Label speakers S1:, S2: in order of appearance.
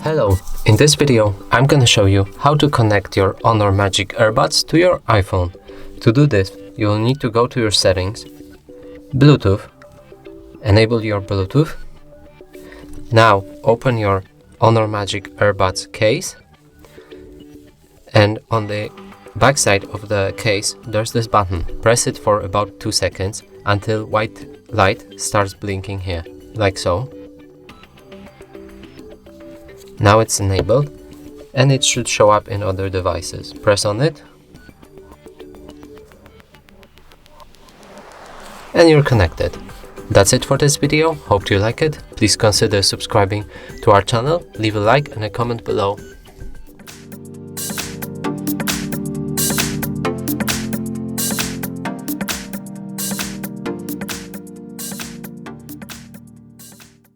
S1: Hello, in this video I'm gonna show you how to connect your Honor Magic Earbuds to your iPhone. To do this, you will need to go to your settings, Bluetooth, enable your Bluetooth. Now open your Honor Magic Earbuds case, and on the back side of the case there's this button. Press it for about 2 seconds until white light starts blinking here, like so. Now it's enabled and it should show up in other devices. Press on it and you're connected. That's it for this video. Hope you like it. Please consider subscribing to our channel, leave a like and a comment below.